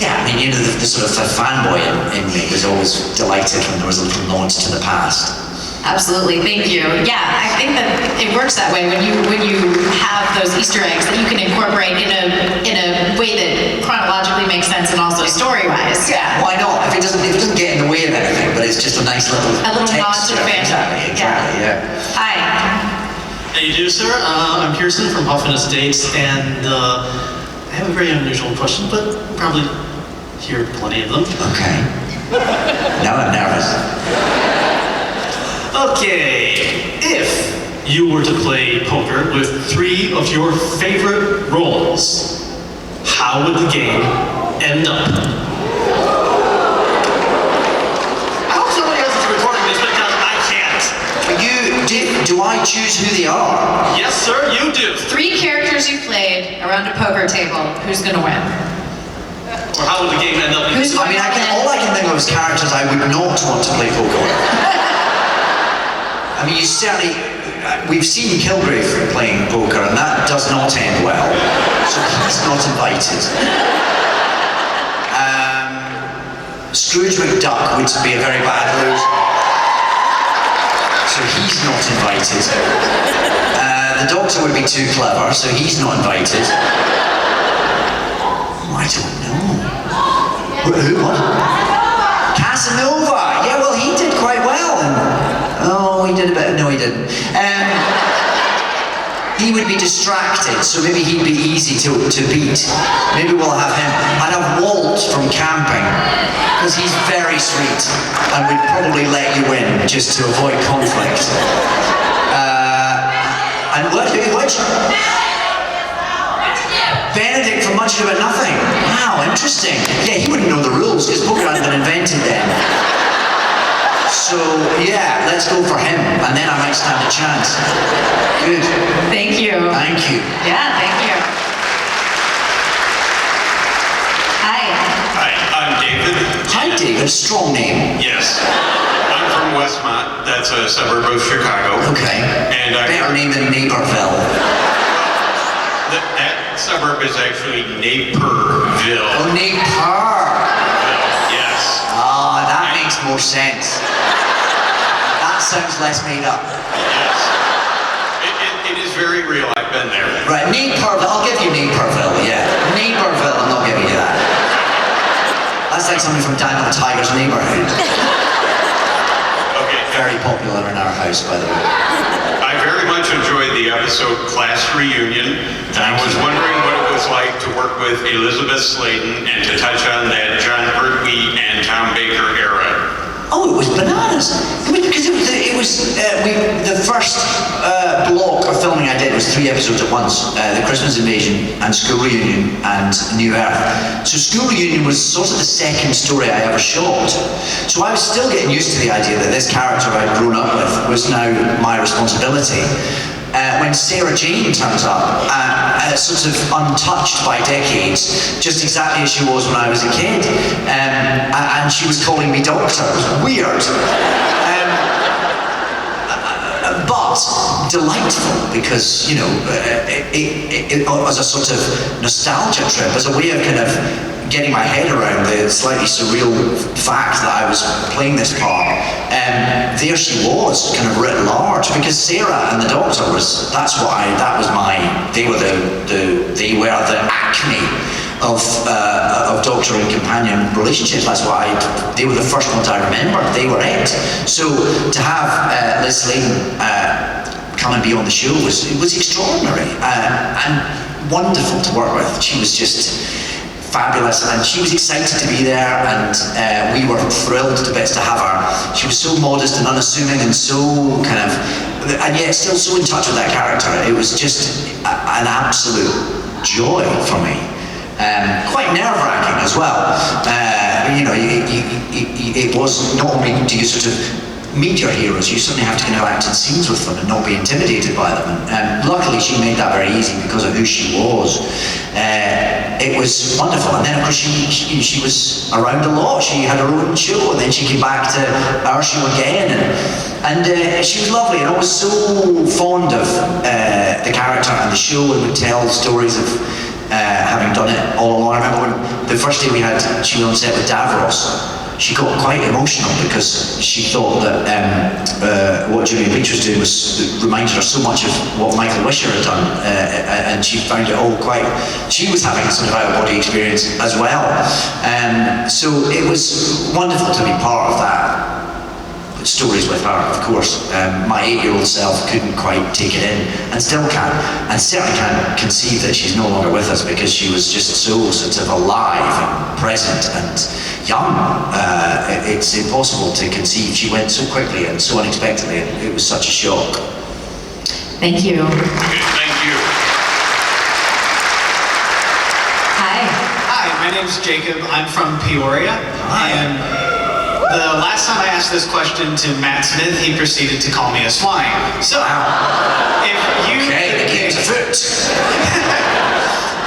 yeah, I mean, you know, the sort of the fanboy in me was always delighted when there was a little nod to the past. Absolutely, thank you. Yeah, I think that it works that way when you have those Easter eggs that you can incorporate in a way that chronologically makes sense and also story-wise. Yeah, why not? If it doesn't get in the way of anything, but it's just a nice little nod to the fandom. Exactly, yeah. Hi. How you do, sir? I'm Pearson from Hoffman Estates, and I have a very unusual question, but probably hear plenty of them. Okay. Now I'm nervous. Okay, if you were to play poker with 3 of your favorite rolls, how would the game end up? I hope somebody else is recording this because I can't. Do I choose who they are? Yes, sir, you do. 3 characters you played around a poker table. Who's gonna win? Or how would the game end up? Who's I mean, all I can think of is characters I would not want to play poker with. I mean, you certainly, we've seen Kilgrave playing poker, and that does not end well. So he's not invited. Scrooge McDuck would be a very bad loser. So he's not invited. The Doctor would be too clever, so he's not invited. I don't know. Who? What? Casanova! Yeah, well, he did quite well. He did a bit. No, he didn't. He would be distracted, so maybe he'd be easy to beat. Maybe we'll have him. I'd have Walt from camping, because he's very sweet and would probably let you win just to avoid conflict. And which? Benedict from Much Ado About Nothing. Wow, interesting. Yeah, he wouldn't know the rules because poker hadn't been invented then. So yeah, let's go for him, and then I might stand a chance. Good. Thank you. Thank you. Yeah, thank you. Hi. Hi, I'm David. Hi, David. Strong name. Yes. I'm from Westmont. That's a suburb of Chicago. Okay. And I better name than Naperville. That suburb is actually Naperville. Oh, Naper. Yes. Ah, that makes more sense. That sounds less made up. Yes. It is very real. I've been there. Right, Naperville. I'll give you Naperville, yeah. Naperville, I'm not giving you that. That's like something from Daniel Tiger's Neighborhood. Okay. Very popular in our house, by the way. I very much enjoyed the episode Class Reunion, and I was wondering what it was like to work with Elizabeth Sladen and to touch on that John Pertwee and Tom Baker era. Oh, it was bananas. Because the first block of filming I did was 3 episodes at once. The Christmas Invasion and School Reunion and New Earth. So School Reunion was sort of the second story I ever shot. So I was still getting used to the idea that this character I'd grown up with was now my responsibility. When Sarah Jane turns up, sort of untouched by decades, just exactly as she was when I was a kid, and she was calling me doctor. It was weird. But delightful, because, you know, it was a sort of nostalgia trip, as a way of kind of getting my head around the slightly surreal fact that I was playing this part. There she was, kind of writ large, because Sarah and the Doctor they were the acme of Doctor and companion relationships. They were the first ones I remembered. They were it. So to have Liz Sladen come and be on the show was extraordinary and wonderful to work with. She was just fabulous, and she was excited to be there, and we were thrilled to bits to have her. She was so modest and unassuming, and so and yet still so in touch with that character. It was just an absolute joy for me. Quite nerve-wracking as well. It was not only do you sort of meet your heroes, you certainly have to kind of act in scenes with them and not be intimidated by them. And luckily she made that very easy because of who she was. It was wonderful. And then of course she was around a lot. She had her own show, and then she came back to our show again, and she was lovely, and I was so fond of the character and the show, and would tell stories of having done it all along. I remember when the first day she was on set with Davros, she got quite emotional because she thought that what Julian Beach was doing reminded her so much of what Michael Wisher had done, and she found it all she was having a sort of out-of-body experience as well. So it was wonderful to be part of that. Stories with her, of course. My 8-year-old self couldn't quite take it in, and still can't, and certainly can't conceive that she's no longer with us, because she was just so sort of alive and present and young. It's impossible to conceive. She went so quickly and so unexpectedly, and it was such a shock. Thank you. Thank you. Hi. Hi, my name's Jacob. I'm from Peoria. Hi. And the last time I asked this question to Matt Smith, he proceeded to call me a swine. So, if you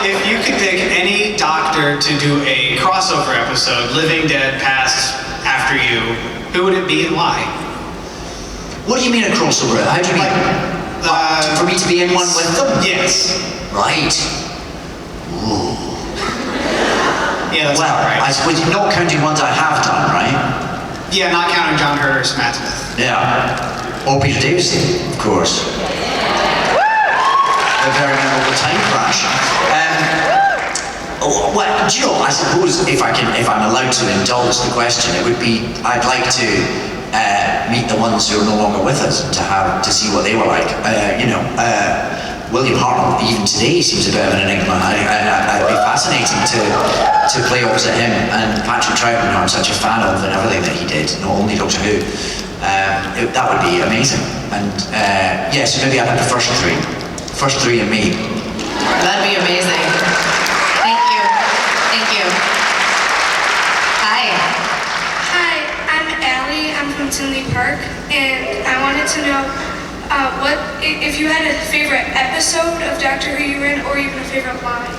if you could pick any doctor to do a crossover episode, living, dead, past, after you, who would it be and why? What do you mean a crossover? How do you mean? For me to be in one with them? Yes. Right. Ooh. Yeah, that's well, right. I suppose you're not counting ones I have done, right? Yeah, not counting John Hurter's Matt Smith. Yeah. Or Peter Davison, of course. A very memorable time crash. Well, do you know, I suppose if I'm allowed to indulge the question, it would be, I'd like to meet the ones who are no longer with us, to see what they were like. William Hartnell, even today, seems a bit of an enigma. I'd be fascinating to play opposite him, and Patrick Troughton, who I'm such a fan of and everything that he did, not only Doctor Who. That would be amazing. And so maybe I'd have the first three and me. That'd be amazing. Thank you. Thank you. Hi. Hi, I'm Allie. I'm from Tinley Park, and I wanted to know what if you had a favorite episode of Doctor Who you were in, or even a favorite line.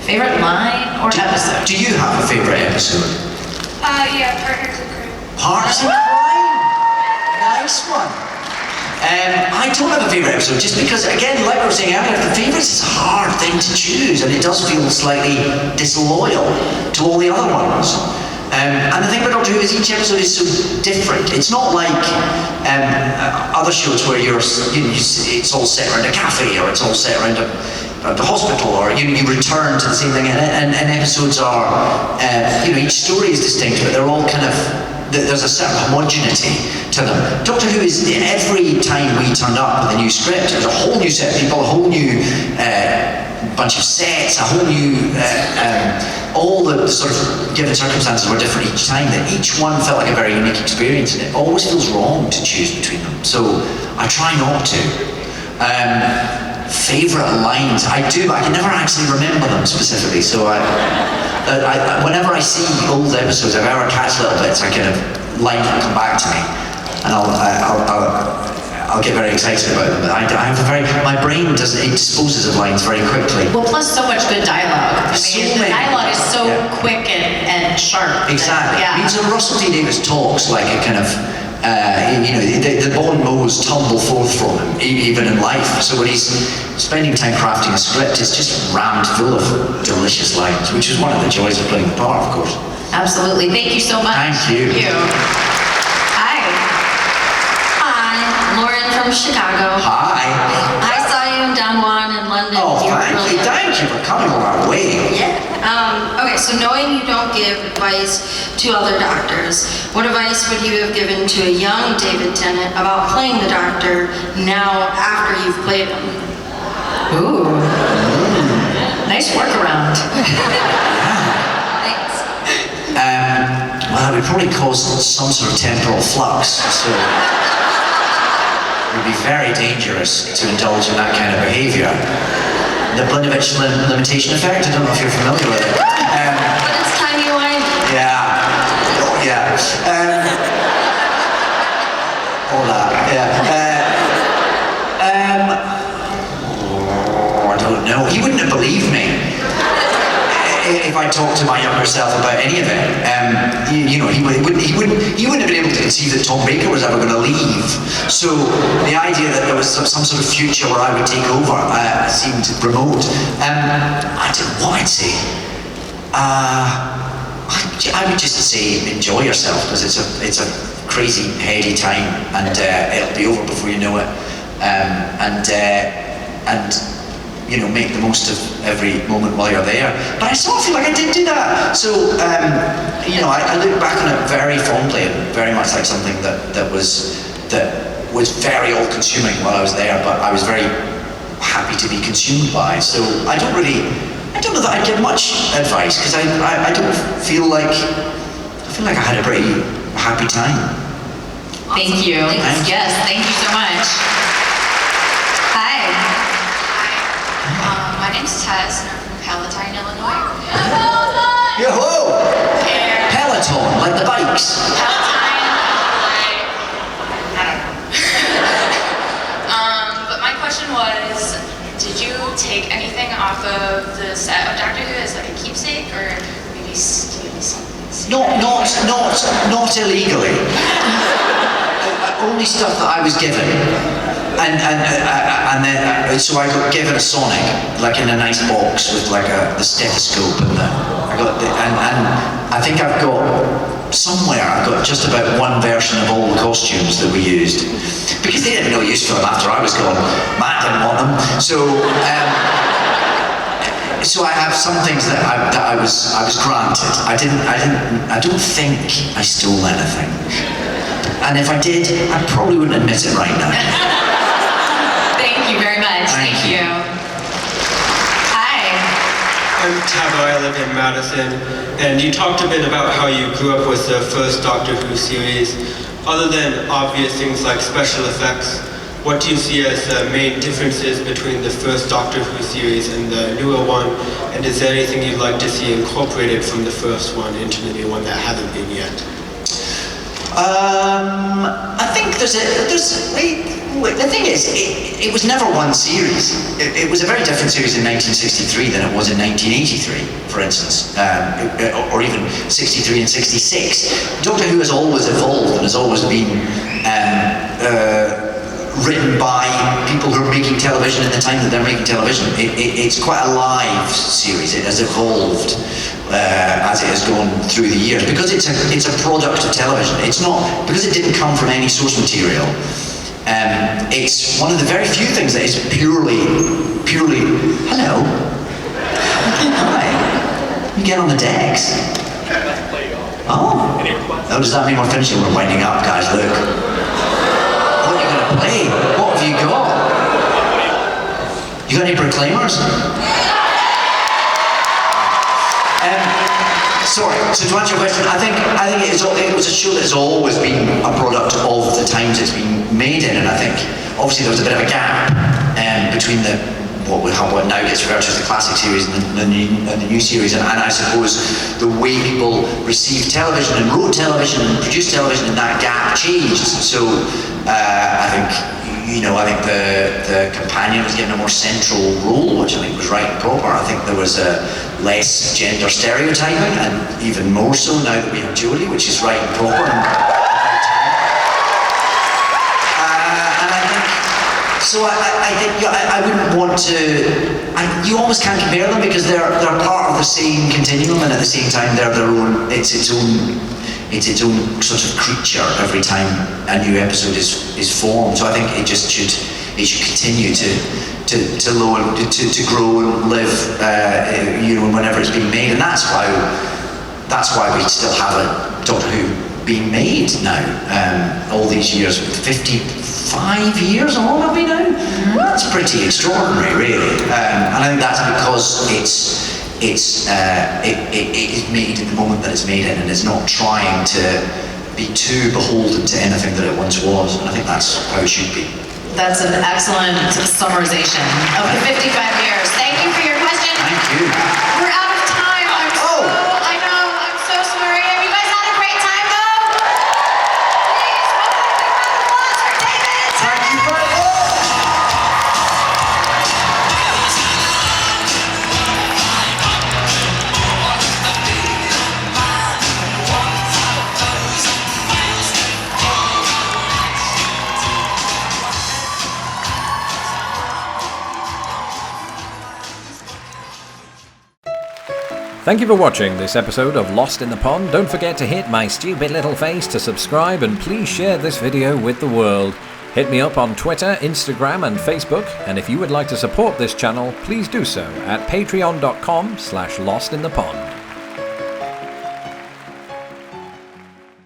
Favorite line or episode? Do you have a favorite episode? Yeah, Partners in Crime. Partners in Crime. Nice one. I don't have a favourite episode, just because, again, like I was saying earlier, the favourites is a hard thing to choose, and it does feel slightly disloyal to all the other ones. And the thing about Doctor Who is each episode is so different. It's not like other shows where it's all set around a cafe, or it's all set around the hospital, or you return to the same thing. And episodes are, each story is distinct, but they're all kind of, there's a certain homogeneity to them. Doctor Who is, every time we turned up with a new script, there's a whole new set of people, a whole new bunch of sets, a whole new, all the sort of given circumstances were different each time, that each one felt like a very unique experience, and it always feels wrong to choose between them. So I try not to. Favourite lines, I do, but I can never actually remember them specifically, so whenever I see old episodes, if I ever catch little bits, I kind of, lines will come back to me, and I'll get very excited about them, but I have my brain disposes of lines very quickly. Well, plus so much good dialogue. The dialogue is so quick and sharp. Exactly. Yeah. I mean, so Russell T Davies talks like a kind of, the bon mots tumble forth from him, even in life. So when he's spending time crafting a script, it's just rammed full of delicious lines, which is one of the joys of playing the part, of course. Absolutely. Thank you so much. Thank you. Hi. Hi, Lauren from Chicago. Hi. I saw you in Don Juan in London. Oh, thank you for coming all our way. Yeah. Okay, so knowing you don't give advice to other doctors, what advice would you have given to a young David Tennant about playing the Doctor now after you've played him? Ooh. Nice workaround. Thanks. Well, that would probably cause some sort of temporal flux, so it would be very dangerous to indulge in that kind of behaviour. The Blinovitch limitation effect, I don't know if you're familiar with it. But it's timey-wimey. Yeah. Oh, yeah. All that, yeah. I don't know. He wouldn't have believed me if I talked to my younger self about any of it. He wouldn't have been able to conceive that Tom Baker was ever going to leave. So the idea that there was some sort of future where I would take over seemed remote. I don't know what I'd say. I would just say enjoy yourself, because it's a crazy heady time, and it'll be over before you know it. Make the most of every moment while you're there. But I sort of feel like I did do that. So, I look back on it very fondly, and very much like something that was very all-consuming while I was there, but I was very happy to be consumed by. So I don't know that I'd give much advice, because I don't feel like I had a pretty happy time. Thank you. Yes, thank you so much. Hi. My name's Tess, and I'm from Palatine, Illinois. Yo-ho! Peloton, like the bikes. But my question was, did you take anything off of the set of Doctor Who as like a keepsake, or maybe steal something? Not illegally. Only stuff that I was given. And then, so I got given a Sonic, like in a nice box with like the stethoscope and and I think I've got just about one version of all the costumes that we used. Because they didn't have no use for them after I was gone. Matt didn't want them. So I have some things that I was granted. I don't think I stole anything. And if I did, I probably wouldn't admit it right now. Thank you very much. Thank you. Hi. I'm Tab. I live in Madison, and you talked a bit about how you grew up with the first Doctor Who series. Other than obvious things like special effects, what do you see as the main differences between the first Doctor Who series and the newer one? And is there anything you'd like to see incorporated from the first one into the new one that hasn't been yet? I think the thing is, it was never one series. It was a very different series in 1963 than it was in 1983, for instance, or even 63 and 66. Doctor Who has always evolved and has always been written by people who are making television at the time that they're making television. It's quite a live series. It has evolved as it has gone through the years, because it's a product of television. It's not because it didn't come from any source material. It's one of the very few things that is purely. Hello. Hi. You get on the decks. Oh. Does that mean we're finishing? We're winding up, guys. Look. What are you going to play? What have you got? You got any proclaimers? Sorry, so to answer your question, I think it was a show that's always been a product of the times it's been made in, and I think obviously there was a bit of a gap between what now gets referred to as the classic series and the new series, and I suppose the way people received television and wrote television and produced television, and that gap changed. So I think the companion was given a more central role, which I think was right and proper. I think there was less gender stereotyping, and even more so now that we have Jodie, which is right and proper. And I think, so I think I wouldn't want to. You almost can't compare them because they're part of the same continuum, and at the same time they're their own. It's its own sort of creature every time a new episode is formed. So I think it should continue to grow and live, whenever it's being made, and that's why we still have a Doctor Who being made now. All these years, 55 years on have we now? Mm-hmm. That's pretty extraordinary, really, and I think that's because it is made in the moment that it's made in, and it's not trying to be too beholden to anything that it once was, and I think that's how it should be. That's an excellent summarization of the 55 years. Thank you for your question. Thank you. We're out of time. I know, I'm so sorry. Have you guys had a great time though? Please, welcome a big round of applause for David. Thank you very much. Thank you for watching this episode of Lost in the Pond. Don't forget to hit my stupid little face to subscribe, and please share this video with the world. Hit me up on Twitter, Instagram and Facebook, and if you would like to support this channel, please do so at patreon.com/lostinthepond.